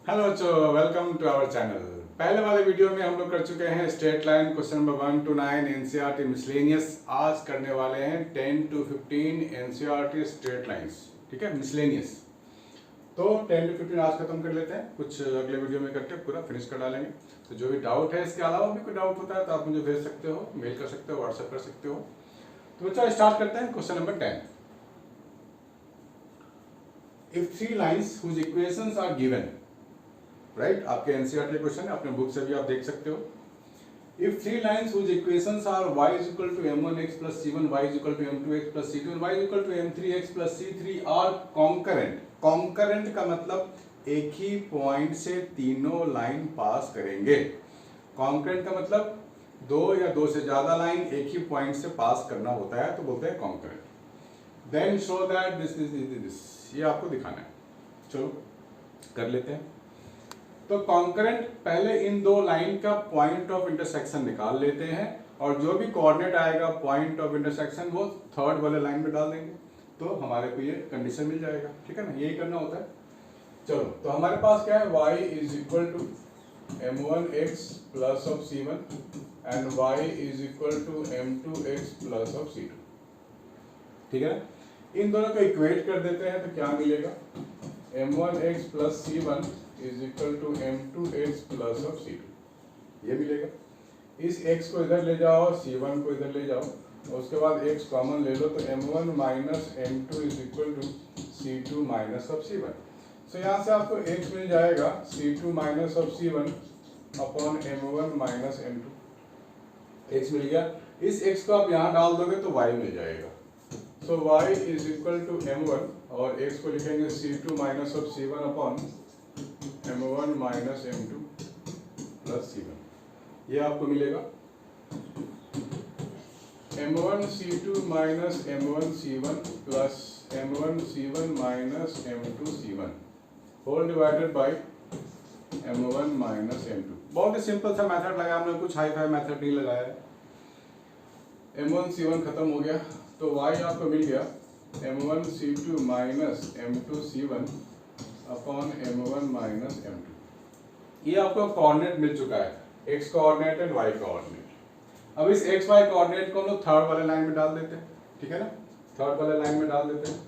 Hello बच्चों, welcome to our channel. पहले वाले वीडियो में हम लोग कर चुके हैं straight line question number 1 to 9 NCERT miscellaneous. आज करने वाले हैं 10 to 15 एनसीईआरटी स्ट्रेट लाइंस। ठीक है, मिसलेनियस। तो 10 to 15 आज खत्म कर लेते हैं, कुछ अगले वीडियो में करके पूरा फिनिश कर डालेंगे। तो जो भी डाउट है, इसके अलावा भी कोई डाउट होता है तो आप मुझे भेज सकते हो, मेल कर सकते हो, व्हाट्सएप कर सकते हो। तो बच्चों स्टार्ट करते हैं question number 10। If three lines whose equations are given, right, आपके एनसीईआरटी क्वेश्चन है, अपने बुक से भी आप देख सकते हो। If three lines whose equations are y is equal to m1x plus c1, y is equal to m2x plus c2 and y is equal to m3x plus c3 are concurrent. Concurrent का मतलब एक ही point से तीनों line पास करेंगे। Concurrent का मतलब दो या दो से ज्यादा लाइन एक ही पॉइंट से पास करना होता है, तो बोलते हैं concurrent. Then show that this, ये आपको दिखाना है। चलो कर लेते हैं। तो कॉन्करेंट, पहले इन दो लाइन का पॉइंट ऑफ इंटरसेक्शन निकाल लेते हैं और जो भी कोऑर्डिनेट आएगा पॉइंट ऑफ इंटरसेक्शन वो थर्ड वाले लाइन में डाल देंगे, तो हमारे को ये कंडीशन मिल जाएगा। ठीक है ना, यही करना होता है। चलो, तो हमारे पास क्या है, y is equal to m1x plus of c1 and y is equal to m2x plus of c2। ठीक है ना, इन दोनों को इक्वेट कर देते हैं तो क्या मिलेगा, m1x plus c1 is equal to m2x plus of c2, ये मिलेगा। इस x को इधर ले जाओ, c1 को इधर ले जाओ, और उसके बाद x कॉमन ले लो, तो m1 minus m2 is equal to c2 minus of c1। So यहाँ से आपको x मिल जाएगा c2 minus of c1 upon m1 minus m2। x मिल गया। इस x को आप यहाँ डाल दोगे तो y मिल जाएगा। So y is equal to m1 और x को लिखेंगे c2 minus of c1 upon m1 minus m2 plus c1, ये आपको मिलेगा। m1 c2 minus m1 c1 plus m1 c1 minus m2 c1 whole divided by m1 minus m2। बहुत ही simple सा method लगाया हमने, कुछ हाई फाई मेथड नहीं लगाया है। m1 c1 खत्म हो गया तो y आपको मिल गया m1 c2 minus m2 c1 upon m1 minus m2। ये आपको कोऑर्डिनेट मिल चुका है, x coordinate and y coordinate. अब इस x y कोऑर्डिनेट को हम लोग थर्ड वाले लाइन में डाल देते हैं। ठीक है ना, थर्ड वाले लाइन में डाल देते हैं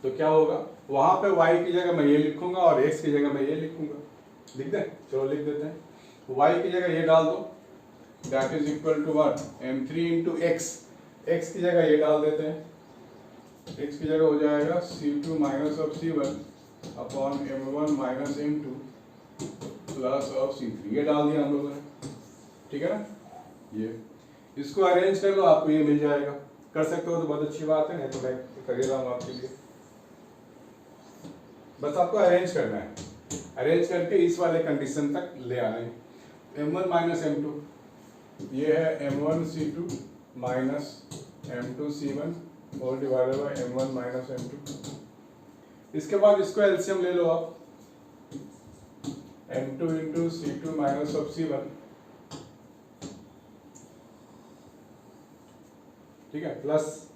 तो क्या होगा, वहां पे y की जगह मैं ये लिखूंगा और x की जगह मैं ये लिखूंगा। लिख दें, चलो लिख देते हैं। y की जगह ये डाल दो, that is equal to what, m3 into x। x की जगह ये डाल देते हैं, x की जगह हो जाएगा c2 minus of c1 upon m1 minus m2 plus of c3, ये डाल दिया हम लोगों ने। ठीक है ना, ये इसको अरेंज कर लो, आपको ये मिल जाएगा। कर सकते हो तो बहुत अच्छी बात है, नहीं तो मैं कर ही रहा हूँ आपके लिए। बस आपको अरेंज करना है, अरेंज करके इस वाले कंडीशन तक ले आना है। m1 माइनस m2, ये है m1 c2 minus m2 c1 और divided by m1 minus m2। इसके बाद इसको एलसीएम ले लो आप, m2 into c2 minus of c1, ठीक है, plus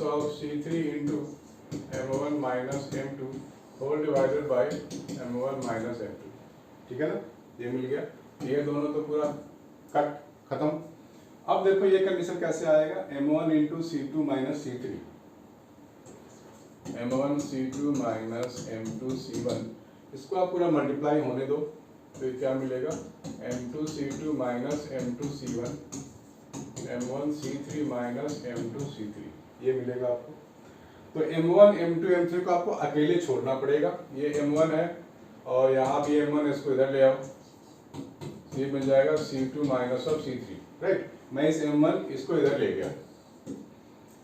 of c3 into m1 minus m2 whole divided by m1 minus m2। ठीक है ना, ये मिल गया। ये दोनों तो पूरा कट खत्म। अब देखो ये कंडीशन कैसे आएगा, m1 into c2 minus c3, m1 c2 minus m2 c1, इसको आप पूरा मल्टीप्लाई होने दो तो क्या मिलेगा, m2 c2 minus m2 c1 m1 c3 minus m2 c3, ये मिलेगा आपको। तो m1 m2 m3 को आपको अकेले छोड़ना पड़ेगा, ये m1 है और यहाँ भी m1, इसको इधर ले आओ, ये मिल जाएगा c2 minus of c3, right. मैं इस m1 इसको इधर ले गया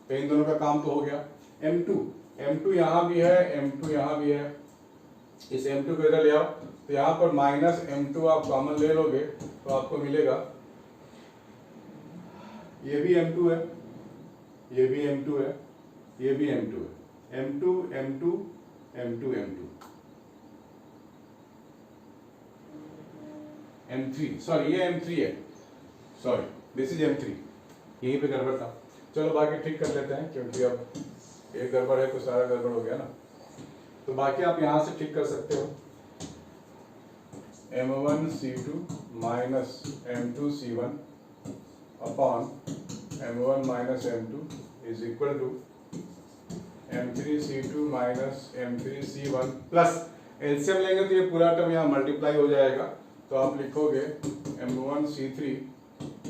तो इन दोनों का काम तो हो गया। m2 यहाँ भी है, m2 यहाँ भी है, इस m2 को इधर ले आओ तो यहाँ पर माइनस m2 आप कॉमन ले लोगे तो आपको मिलेगा, ये भी m2 है, ये भी m2 है, ये भी m2 है, m2 m2 m2 m2 m3, sorry ये m3 है, सॉरी दिस इज m3, यहीं पे गड़बड़ था। चलो बाकी ठीक कर लेते हैं क्योंकि अब एक गड़बड़ है तो सारा गड़बड़ हो गया ना। तो बाकी आप यहाँ से ठीक कर सकते हो, m1c2 minus m2c1 upon m1 minus m2 is equal to m3c2 minus m3c1 plus LCM लेंगे तो ये पूरा टर्म यहाँ मल्टीप्लाई हो जाएगा, तो आप लिखोगे m1c3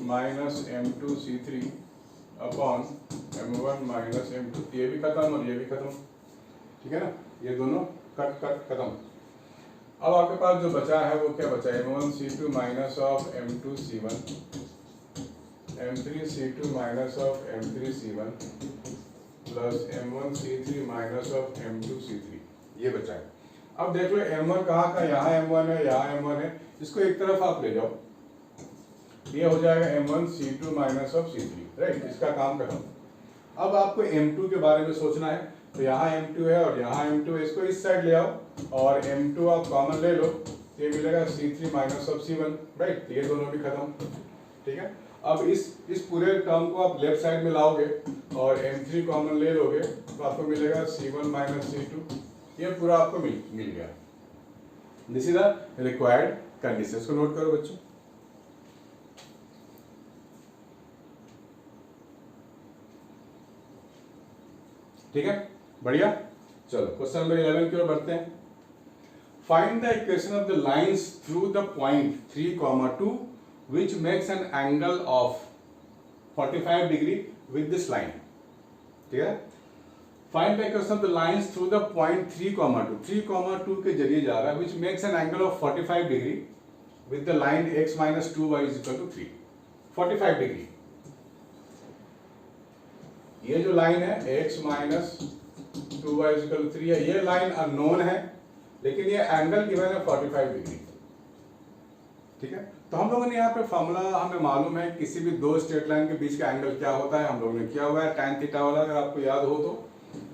minus m2c3 upon m1 minus m2, ये भी खत्म और ये भी खत्म, ठीक है ना, ये दोनों कट कट खत्म। अब आपके पास जो बचा है वो क्या बचा है, m1c2 minus of m2c1 m3c2 minus of m3c1 plus m1c3 minus of m2c3, ये बचा है। अब देख लो m1 कहाँ का, यहाँ m1 है, यहाँ m1 है, इसको एक तरफ आप ले जाओ, ये हो जाएगा m1c2 minus of c3, right, इसका काम खत्म। अब आपको m2 के बारे में सोचना है, तो यहाँ m2 है और यहाँ m2 है, इसको इस साइड ले आओ और m2 आप कॉमन ले लो, ये मिलेगा c3 minus of c1, right, ये दोनों भी खत्म, ठीक है। अब इस पूरे टर्म को आप लेफ्ट साइड में लाओगे और m3 कॉमन ले लोगे तो आपको मिलेगा c1 माइनस c2, ये पूरा आपको मिल गया। This is the required condition, इसको नोट करो बच्चों। ठीक है, बढ़िया। चलो क्वेश्चन नंबर 11 की ओर बढ़ते हैं। Find the equation of the lines through the point 3,2 which makes an angle of 45 degree with this line, ठीक है। Find the equation of the lines through the point 3,2 के जरिए जा रहा है, which makes an angle of 45 degree with the line x minus 2y is equal to 3, 45 degree. ये जो line है x minus 2y is equal to 3 है, ये लाइन अननोन है, लेकिन ये एंगल गिवन है 45 डिग्री, ठीक है। तो हम लोगों ने यहाँ पे फॉर्मूला हमें मालूम है, किसी भी दो स्ट्रेट लाइन के बीच का एंगल क्या होता है, हम लोगों ने किया हुआ है tan थीटा वाला, अगर आपको याद हो तो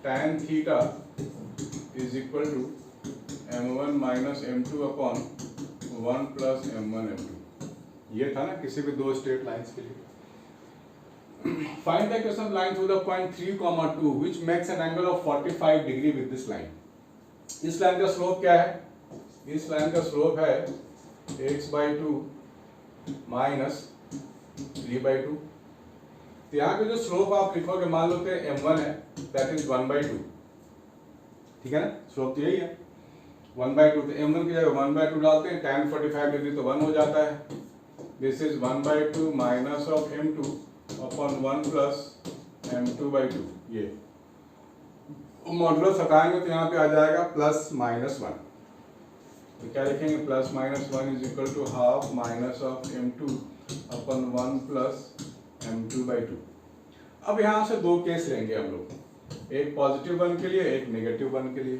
tan theta is equal to m1 minus m2 upon 1 plus m1 m2, ये था ना किसी भी दो स्ट्रेट लाइंस के लिए। Find the equation of line through the point 3,2 which makes an angle of 45 degree with this line. इस line का स्लोप क्या है, इस लाइन का स्लोप है x/2 माइनस 3/2। तो यहाँ पे जो स्लोप आप लिखोगे, मान लो कि m1 है, दैट इज 1/2, ठीक है ना, स्लोप तो यही है 1/2, तो m1 की जगह 1/2 डालते हैं, tan 45 डिग्री तो 1 हो जाता है। This is 1/2 minus of m2 upon 1 plus m2/2, ये मॉडुलस हटाएंगे तो यहाँ पे आ जाएगा प्लस माइनस 1, तो क्या लिखेंगे, plus minus 1 is equal to half minus of m2 upon 1 plus m2/2। अब यहाँ से दो केस लेंगे हम लोग, एक पॉजिटिव 1 के लिए, एक नेगेटिव 1 के लिए।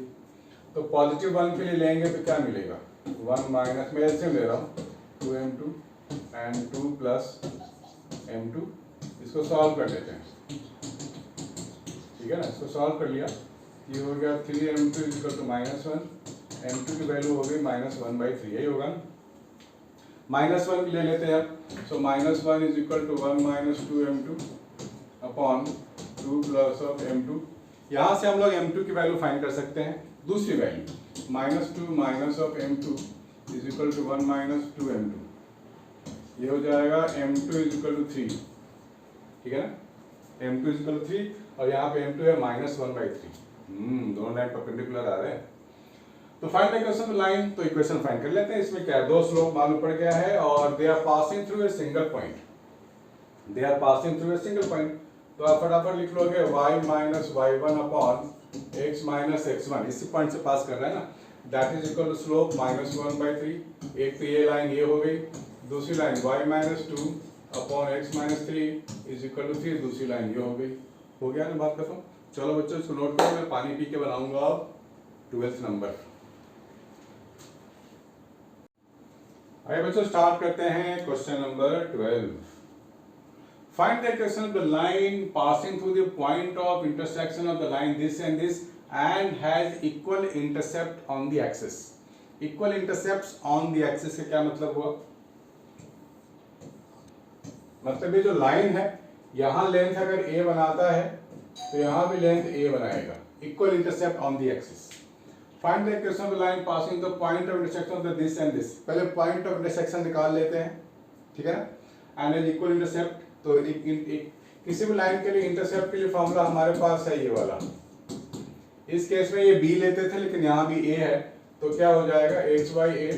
तो पॉजिटिव 1 के लिए लेंगे तो क्या मिलेगा, 1 माइनस, मैं एलसीएम ले रहा हूँ, 2m2 एंड 2 प्लस m2, इसको सॉल्व कर लेते हैं, ठीक है ना, इसको सॉल्व कर लिया, ये हो गया 3m2 is equal to -1, m2 की वैल्यू हो गई -1/3, यही होगा ना, -1 ले लेते हैं अब, so -1 is equal to 1 minus 2m2 upon 2 plus of m2। यहाँ से हम लोग m2 की वैल्यू फाइंड कर सकते हैं, दूसरी value -2 minus of m2 is equal to 1 minus 2m2, ये हो जाएगा m2 इज इक्वल टू 3, ठीक है ना, m2 इज इक्वल टू 3 और यहाँ पे m2 है -1/3, दोनों लाइन परपेंडिकुलर आ रहे हैं। तो find the equation of line, तो इक्वेशन फाइंड कर लेते हैं। इसमें क्या है, दो स्लोप मालूम पड़ गया है और they are passing through a single point, they are passing through a single point. तो आप फटाफट लिख लोगे y minus y1 upon x minus x1, इसी पॉइंट से पास कर रहा है ना, that is equal to slope -1/3। एक तो ये लाइन ये हो गई, दूसरी line y minus 2 upon x minus 3 is equal to 3, दूसरी लाइन ये हो गई, हो गया ना बात खत्म। चलो बच्चों इसको नोट करो, मैं पानी पी के बनाऊंगा अब 12th नंबर। आइए बच्चों स्टार्ट करते हैं question number 12। Find the equation of the line passing through the point of intersection of the line this and has equal intercept on the axis. Equal intercepts on the axis का क्या मतलब हुआ, मतलब ये जो line है यहाँ length अगर a बनाता है तो यहाँ भी लेंथ a बनाएगा, equal intercept on the axis. Find the equation of the line passing the point of intersection of the this and this. पहले पॉइंट ऑफ इंटरसेक्शन निकाल लेते हैं, ठीक है ना। एंड एन इक्वल इंटरसेप्ट, तो किसी भी लाइन के लिए इंटरसेप्ट के लिए फॉर्मूला हमारे पास है ये वाला। इस केस में ये b लेते थे, लेकिन यहाँ भी a है, तो क्या हो जाएगा x by a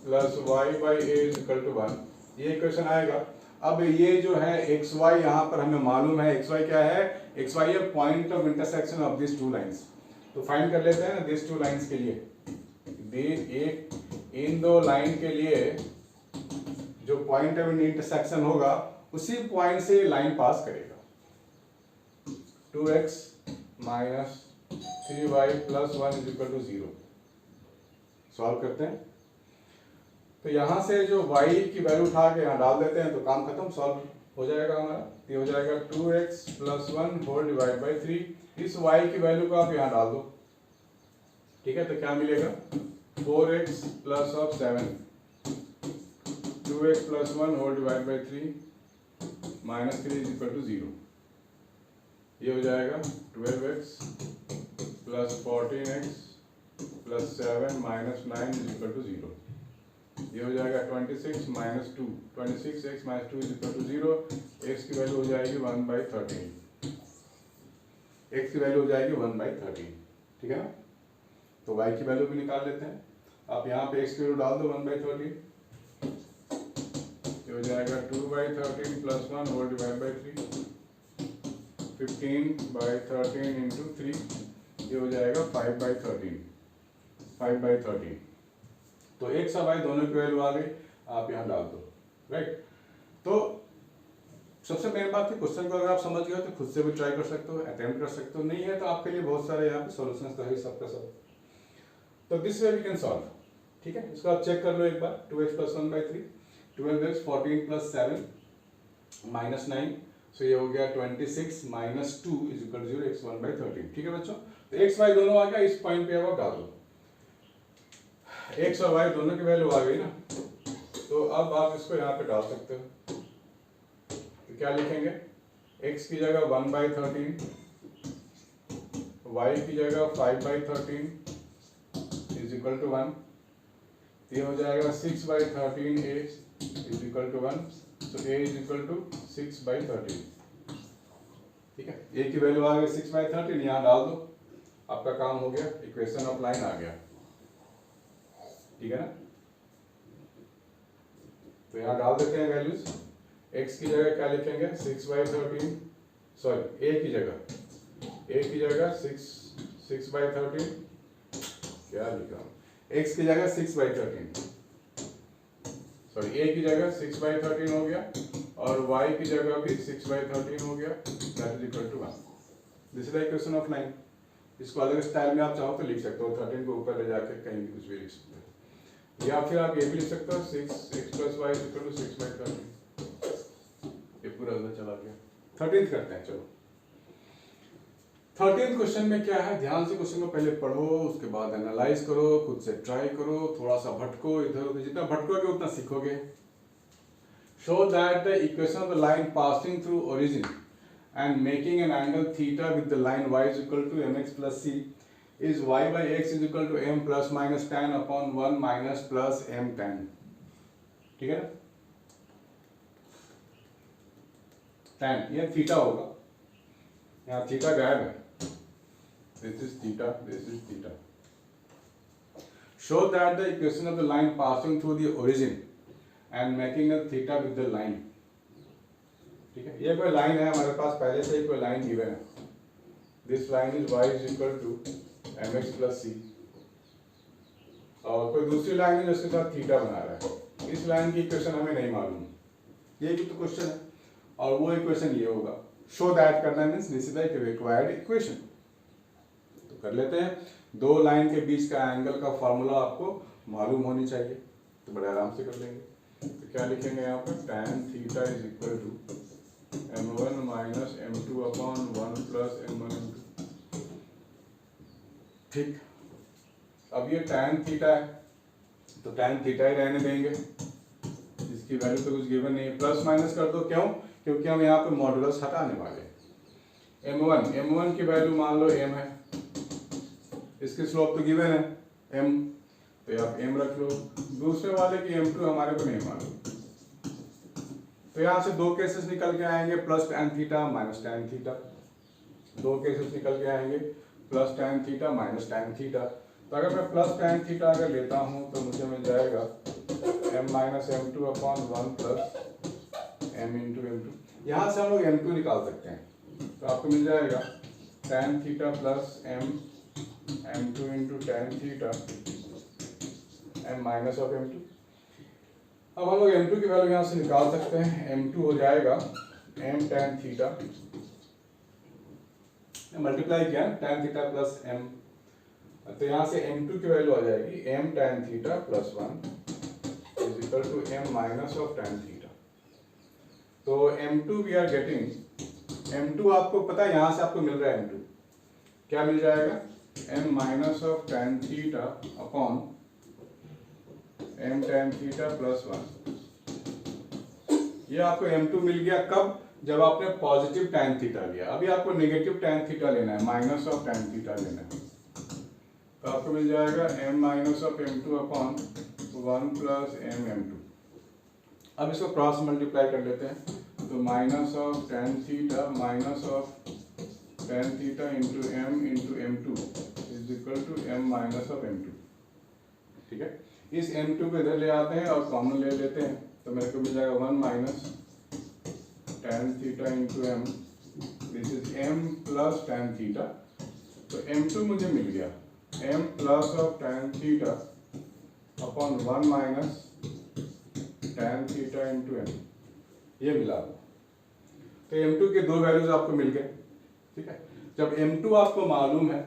plus y by a is equal to 1, ये इक्वेशन आएगा। अब ये जो है एक्स वाई यहाँ पर हमें मालूम है, एक्स वाई क्या है, एक्स वाई है point of intersection of this two lines. तो फाइंड कर लेते हैं ना दिस टू लाइंस के लिए, इन दो लाइन के लिए जो पॉइंट ऑफ इंटरसेक्शन होगा उसी पॉइंट से लाइन पास करेगा। 2x minus 3y plus 1 is equal to 0। Solve करते हैं, तो यहाँ से जो y की वैल्यू उठा के यहाँ डाल देते हैं तो काम खत्म, सॉल्व हो जाएगा हमारा। ये हो जाएगा 2x plus 1 whole divide by 3। इस y की वैल्यू को आप यहाँ डाल दो, ठीक है, तो क्या मिलेगा 4x plus of 7, 2x plus 1 whole divide by 3 minus 3 is equal to 0। ये हो जाएगा 12x plus 14x plus 7 minus 9 is equal to 0। ये हो जाएगा 26 minus 2, 26x minus 2 is equal to 0। x की वैल्यू हो जाएगी 1/13, x की वैल्यू हो जाएगी 1/13, ठीक है ना। तो y की वैल्यू भी निकाल लेते हैं। आप यहाँ पे x की वैल्यू डाल दो 1/13, ये हो जाएगा 2/13 plus 1 whole divide by 3, 15/13 into 3, ये हो जाएगा 5/13, 5/13। तो x और y दोनों की वैल्यू आ गई, आप यहाँ डाल दो, राइट। तो सबसे मेन बात है, क्वेश्चन को अगर आप समझ गए तो खुद से भी ट्राई कर सकते हो, अटेम्प्ट कर सकते हो, नहीं है तो आपके लिए बहुत सारे यहाँ पे सॉल्यूशंस तो है सबका सब। तो this way we can solve, ठीक है। इसको आप चेक कर लो एक बार, 2x plus 1/3, 12x 14 plus 7 minus 9, so ये हो गया 26 minus 2 is equal to 0, x 1/13, ठीक है बच्चों। तो x y दोनों आ गया, इस पॉइंट पे अब आप डाल दो, x और y दोनों की वैल्यू आ गई ना, तो अब आप इसको यहाँ पे डाल सकते हो। तो क्या लिखेंगे, x की जगह 1/13, y की जगह 5/13 इज इक्वल टू 1, ये हो जाएगा 6/13 a इज इक्वल टू 1, तो a इज इक्वल टू 6/13, ठीक है। a की वैल्यू आ गई 6/13, यहाँ डाल दो, आपका काम हो गया, इक्वेशन ऑफ लाइन आ गया, ठीक है ना। तो यहाँ डाल देते हैं वैल्यूज, x की जगह क्या लिखेंगे 6/13, सॉरी a की जगह 6/13, क्या लिखा, x की जगह 6/13, सॉरी a की जगह 6/13 हो गया, और y की जगह भी 6/13 हो गया, that is equal to 1। This is the equation of line. इसको अलग स्टाइल में आप चाहो तो लिख सकते हो, 13 को ऊपर ले जाके कहीं भी कुछ भी लिख सकते हो, या फिर आप ये भी लिख सकते हो 6x plus Y equal to 6/13। ये पूरा उधर चला गया। 13th करते हैं, चलो 13th क्वेश्चन में क्या है, ध्यान से क्वेश्चन को पहले पढ़ो, उसके बाद एनालाइज करो, खुद से ट्राई करो, थोड़ा सा भटको इधर उधर, जितना भटकोगे उतना सीखोगे। Show that the equation of the line passing through origin and making an angle theta with the line y is equal to mx plus c is y by x is equal to m plus minus tan upon 1 minus plus m tan, ठीक है ना। tan ये theta होगा, यहाँ theta गायब है, this is theta, this is theta. Show that the equation of the line passing through the origin and making a theta with the line, ठीक है। ये कोई लाइन है हमारे पास, पहले से ही कोई लाइन गिवन है, this line is y is equal to mx plus c, और कोई दूसरी लाइन है जिसके साथ थीटा बना रहा है, इस लाइन की इक्वेशन हमें नहीं मालूम, ये भी तो क्वेश्चन है, और वो इक्वेशन ये होगा। शो दैट करना means this is the required equation. तो कर लेते हैं, दो लाइन के बीच का एंगल का फॉर्मूला आपको मालूम होनी चाहिए, तो बड़े आराम से कर लेंगे। तो क्या लिखेंगे यहाँ पर, tan theta is equal to m1 minus m2 upon 1 plus m1 m2, ठीक। अब ये tan थीटा है, तो tan थीटा ही रहने देंगे, इसकी वैल्यू तो कुछ गिवन नहीं है, प्लस माइनस कर दो, क्यों, क्योंकि हम यहाँ पे मॉडुलस हटाने वाले हैं। m1 की वैल्यू मान लो m है, इसकी स्लोप तो गिवन है m, तो आप m रख लो। दूसरे वाले की m2 हमारे को नहीं मालूम, तो यहाँ से दो केसेस निकल के आएंगे, plus tan theta minus tan theta. दो केसेस निकल के आएंगे, plus tan theta minus tan theta. तो अगर मैं प्लस tan थीटा अगर लेता हूँ तो मुझे मिल जाएगा m minus m2 upon 1 plus m into m2। यहाँ से हम लोग m2 निकाल सकते हैं, तो आपको मिल जाएगा tan theta plus m2 into tan theta m minus of m2। अब हम लोग m2 की वैल्यू यहाँ से निकाल सकते हैं, m2 हो जाएगा m tan थीटा, मल्टीप्लाई किया tan थीटा प्लस m, तो यहाँ से m2 की वैल्यू आ जाएगी m tan theta plus 1 is equal to m minus of tan theta. तो m2 we are getting, m2 आपको पता है यहाँ से आपको मिल रहा है m2 क्या मिल जाएगा, m minus of tan theta upon m tan theta plus 1। ये आपको m2 मिल गया कब, जब आपने पॉजिटिव tan थीटा लिया। अभी आपको नेगेटिव tan थीटा लेना है, माइनस ऑफ tan थीटा लेना है, तो आपको मिल जाएगा m minus of m2 upon 1 plus m2। अब इसको क्रॉस मल्टीप्लाई कर लेते हैं, तो minus of tan theta minus of tan theta into m2 is equal to m minus of m2। ठीक है, इस m2 को इधर ले आते हैं और कॉमन ले लेते हैं, तो मेरे को मिल जाएगा 1 minus tan theta into m, this is m plus tan theta. तो m2 मुझे मिल गया m plus of tan theta upon 1 minus tan theta into m, ये मिला। तो m2 के दो वैल्यूज आपको मिल गए। ठीक है, जब m2 आपको मालूम है,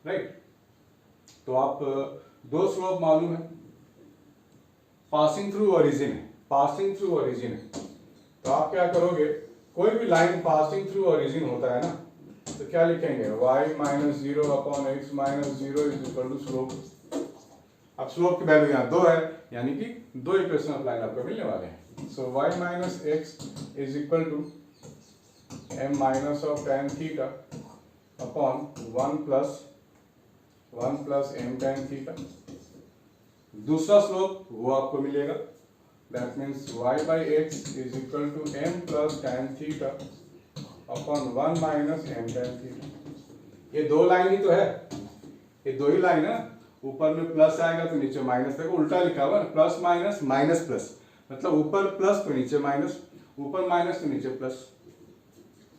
राइट, तो आप दो स्लोप मालूम है, पासिंग थ्रू ओरिजिन है, पासिंग थ्रू ओरिजिन है, तो आप क्या करोगे, कोई भी लाइन पासिंग थ्रू ओरिजिन होता है ना, तो क्या लिखेंगे, y minus 0 upon x minus 0 is equal to slope. अब स्लोप की वैल्यू यहाँ 2 है, यानी कि दो इक्वेशन ऑफ लाइन आपको मिलने वाले हैं। So y minus x is equal to m minus of tan theta upon 1 plus m tan theta. दूसरा स्लोप वो आपको मिलेगा, that means y by x is equal to m plus tan theta upon 1 minus m tan theta. ये दो line ही तो है, ये दो ही लाइन है, ऊपर में प्लस आएगा तो नीचे माइनस, देखो उल्टा लिखा हुआ है, प्लस माइनस माइनस प्लस, मतलब ऊपर प्लस तो नीचे माइनस, ऊपर माइनस तो नीचे प्लस।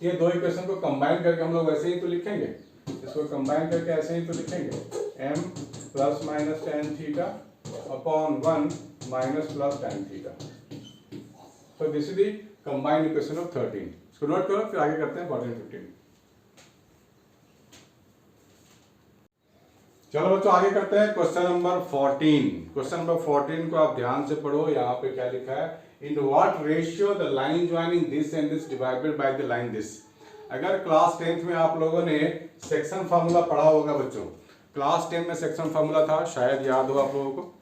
ये दो इक्वेशन को कंबाइन करके हम लोग वैसे ही तो लिखेंगे, इसको कंबाइन करके ऐसे ही तो लिखेंगे, m plus minus tan theta upon 1 minus plus tan theta. तो this is the combined equation of 13। इसको नोट करो, फिर आगे करते हैं 14 15। चलो बच्चों आगे करते हैं क्वेश्चन नंबर 14। क्वेश्चन नंबर 14 को आप ध्यान से पढ़ो, यहाँ पे क्या लिखा है, in what ratio the line joining this and this divided by the line this. अगर क्लास 10th में आप लोगों ने सेक्शन फार्मूला पढ़ा होगा बच्चों, क्लास 10 में सेक्शन फार्मूला था, शायद याद हो आप लोगों को,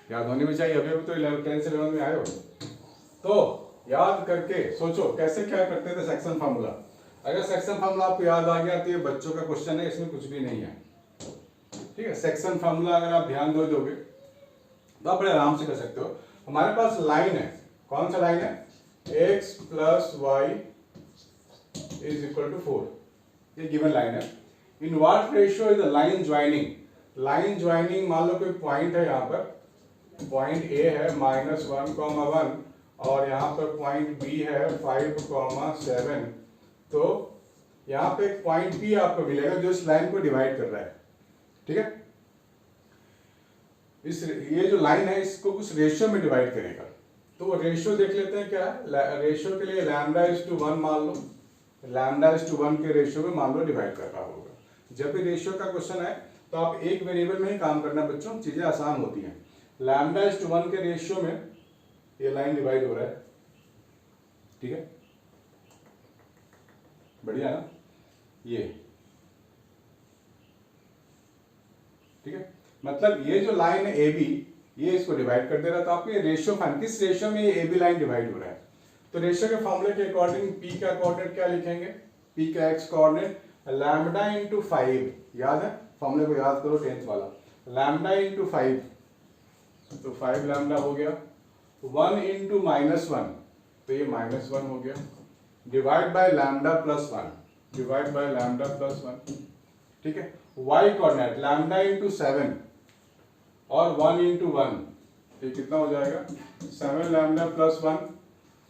याद होने भी चाहिए, अभी तो 10 से 11 में आए हो, तो याद करके सोचो कैसे क्या करते थे सेक्शन फार्मूला। अगर सेक्शन फार्मूला आपको याद आ गया तो ये बच्चों का क्वेश्चन है, इसमें कुछ भी नहीं है। ठीक है, सेक्शन फार्मूला अगर आप ध्यान दोगे तो आप बड़े आराम से कर सकते हो। हमारे पास लाइन है, कौन सा लाइन है, x प्लस वाई इज इक्वल टू 4, ये गिवन लाइन है। In what ratio is the line joining, line joining मान लो कोई पॉइंट है, यहाँ पर पॉइंट A है -1,1 और यहाँ पर पॉइंट B है 5,7, तो यहाँ पे एक पॉइंट B आपको मिलेगा जो इस लाइन को डिवाइड कर रहा है। ठीक है, ये जो लाइन है इसको कुछ रेशियो में डिवाइड करेगा, तो वो रेशियो देख लेते हैं क्या है। रेशियो के लिए λ/1 मान लो, λ/1 के रेशियो में मान लो डिवाइड कर रहा होगा। जब भी रेशियो का क्वेश्चन है तो आप एक वेरिएबल में ही काम करना बच्चों, चीजें आसान होती हैं। λ/1 के रेशियो में ये लाइन डिवाइड हो रहा है। ठीक है, बढ़िया ना, ये ठीक है, मतलब ये जो लाइन है AB, ये इसको डिवाइड कर दे रहा है, तो आपको ये रेशियो फाइंड, किस रेशियो में ये AB लाइन डिवाइड हो रहा है। तो रेशियो के फॉर्मूले के अकॉर्डिंग P का कोऑर्डिनेट क्या लिखेंगे, P का x कोऑर्डिनेट लैम्डा इंटू 5, याद है फॉर्मूले को याद करो 10th वाला, लैम्डा इंटू 5, तो 5 लैम्डा हो गया, 1 इंटू -1, तो ये -1 हो गया, divide by lambda plus 1, divide by lambda plus 1, ठीक है। y कोऑर्डिनेट लैम्डा इंटू 7 और 1 इंटू 1, ये कितना हो जाएगा 7 lambda plus 1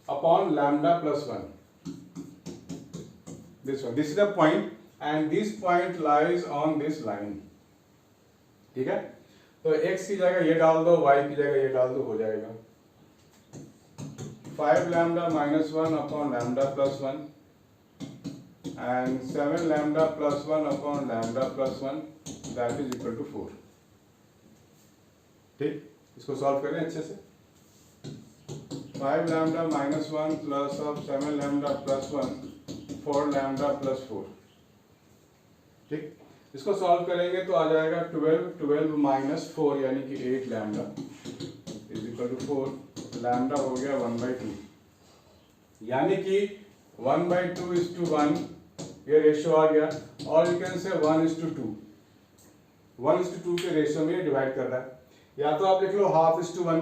upon lambda plus 1, this one, this is the point and this point lies on this line, ठीक है। तो x की जगह ये डाल दो, y की जगह ये डाल दो, हो जाएगा 5 lambda minus 1 upon lambda plus 1 and 7 lambda plus 1 upon lambda plus 1 that is equal to 4, ठीक। इसको सॉल्व करें अच्छे से, 5 lambda minus 1 plus of 7 lambda plus 1 4 lambda plus 4, ठीक। इसको सॉल्व करेंगे तो आ जाएगा 12 minus 4 यानी कि 8 lambda is equal to 4, lambda हो गया 1/2, यानी कि 1/2 is to 1, ये रेशियो आ गया, और यू कैन से 1:2, 1:2 के रेशियो में डिवाइड कर रहा है, या तो आप लिख लो 1/2:1,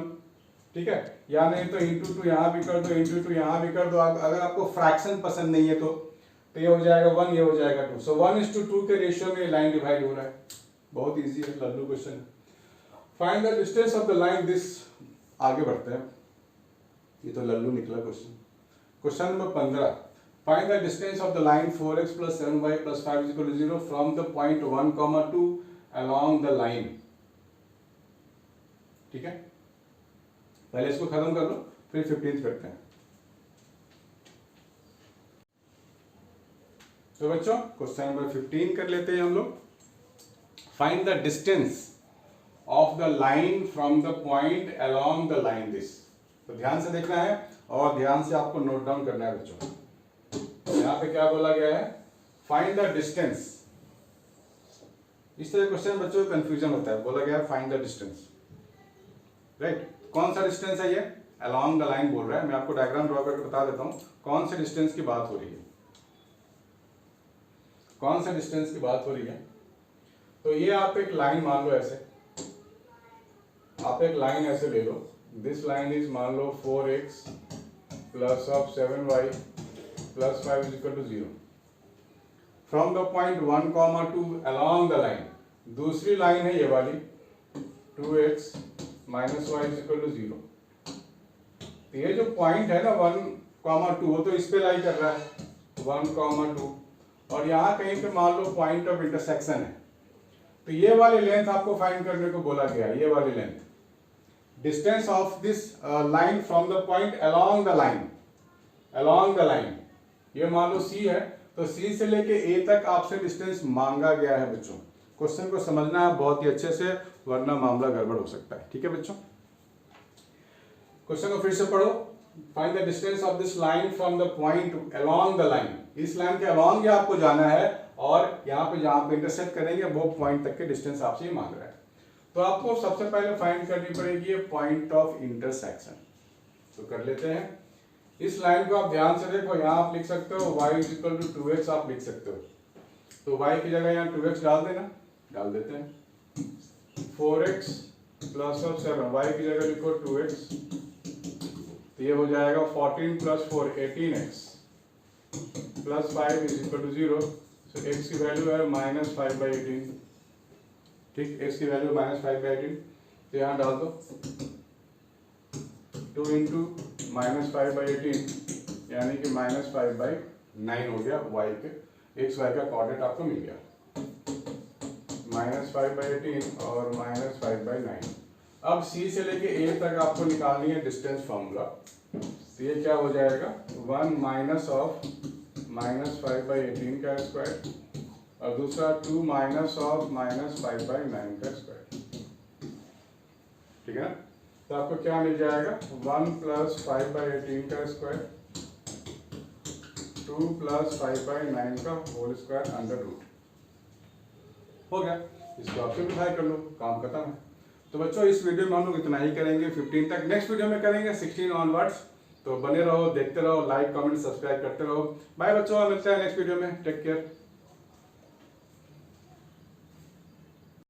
ठीक है, या नहीं तो इंटू 2 यहाँ भी कर दो, इंटू 2 यहाँ भी कर दो। अगर आपको फ्रैक्शन पसंद नहीं है तो ये हो जाएगा 1, ये हो जाएगा 2, सो 1:2 के रेशियो में लाइन डिवाइड हो रहा है, बहुत इजी है, Lallu question. Find the distance of the line this, आगे बढ़ते हैं, ये तो लल्लू निकला question. Question number 15, find the distance of the line 4x plus 7y plus 5 is equal to 0 from the point 1, 2 along the line, ठीक है। पहले इसको खत्म कर लो, फिर 15th करते हैं। तो बच्चों क्वेश्चन नंबर 15 कर लेते हैं हम लोग। Find the distance of the line from the point along the line this, तो ध्यान से देखना है और ध्यान से आपको नोट डाउन करना है बच्चों। यहाँ पे क्या बोला गया है, फाइंड द डिस्टेंस, इस तरह क्वेश्चन बच्चों को कंफ्यूजन होता है, बोला गया है फाइंड द डिस्टेंस, राइट। कौन सा डिस्टेंस है ये, अलोंग द लाइन बोल रहा है, मैं आपको डायग्राम ड्रॉ करके बता देता हूँ कौन से डिस्टेंस की बात हो रही है, कौन सा डिस्टेंस की बात हो रही है। तो ये आप एक लाइन मान लो, ऐसे आप एक लाइन ऐसे ले लो, दिस लाइन इज मान लो 4x plus of 7y plus 5 is equal to 0 from the point 1, 2 along the line। दूसरी लाइन है ये वाली 2x minus y is equal to 0। तो ये जो पॉइंट है ना 1, 2 वो तो इस पे लाई कर रहा है 1, 2, और यहाँ कहीं पे मान लो पॉइंट ऑफ इंटरसेक्शन है, तो ये वाली लेंथ आपको फाइंड करने को बोला गया है, ये वाली length, distance of this line from the point along the line, along the line, ये मान लो C है, तो C से लेके A तक आपसे डिस्टेंस मांगा गया है बच्चों। क्वेश्चन को समझना है बहुत ही अच्छे से, वरना मामला गड़बड़ हो सकता है, ठीक है बच्चों। क्वेश्चन को फिर से पढ़ो, find the distance of this line from the point along the line, इस लाइन के अलोंग ही आपको जाना है, और यहाँ पे जहाँ पे इंटरसेक्ट करेंगे वो पॉइंट तक के डिस्टेंस आपसे ही मांग रहा है। तो आपको सबसे पहले फाइंड करनी पड़ेगी पॉइंट ऑफ इंटरसेक्शन, तो कर लेते हैं। इस लाइन को आप ध्यान से देखो, यहाँ आप लिख सकते हो y is equal to 2x आप लिख सकते हो, तो y की जगह यहाँ 2x डाल देना, डाल देते हैं 4x प्लस ऑफ 7, y की जगह लिखो 2x, तो ये हो जाएगा 14 plus 4 18x plus 5 is equal to 0, so x की वैल्यू है -5/18, ठीक, x की वैल्यू -5/18, तो यहाँ डाल दो 2 इंटू -5/18 यानी कि -5/9 हो गया, y के x y का कोऑर्डिनेट आपको मिल गया, -5/18 और -5/9। अब C से लेके A तक आपको निकालनी है डिस्टेंस फार्मूला, तो ये क्या हो जाएगा 1 माइनस ऑफ -5/18 का स्क्वायर, और दूसरा 2 माइनस ऑफ -5/9 का स्क्वायर, ठीक है ना। तो आपको क्या मिल जाएगा 1 प्लस 5/18 का स्क्वायर 2 प्लस 5/9 का होल स्क्वायर अंडर रूट, हो गया। इसको आप सिंप्लीफाई कर लो, काम खत्म है। तो बच्चों इस वीडियो में हम लोग इतना ही करेंगे 15 तक, नेक्स्ट वीडियो में करेंगे 16 ऑनवर्ड्स। तो बने रहो, देखते रहो, लाइक कमेंट सब्सक्राइब करते रहो। बाय बच्चों, मिलते हैं नेक्स्ट वीडियो में, टेक केयर।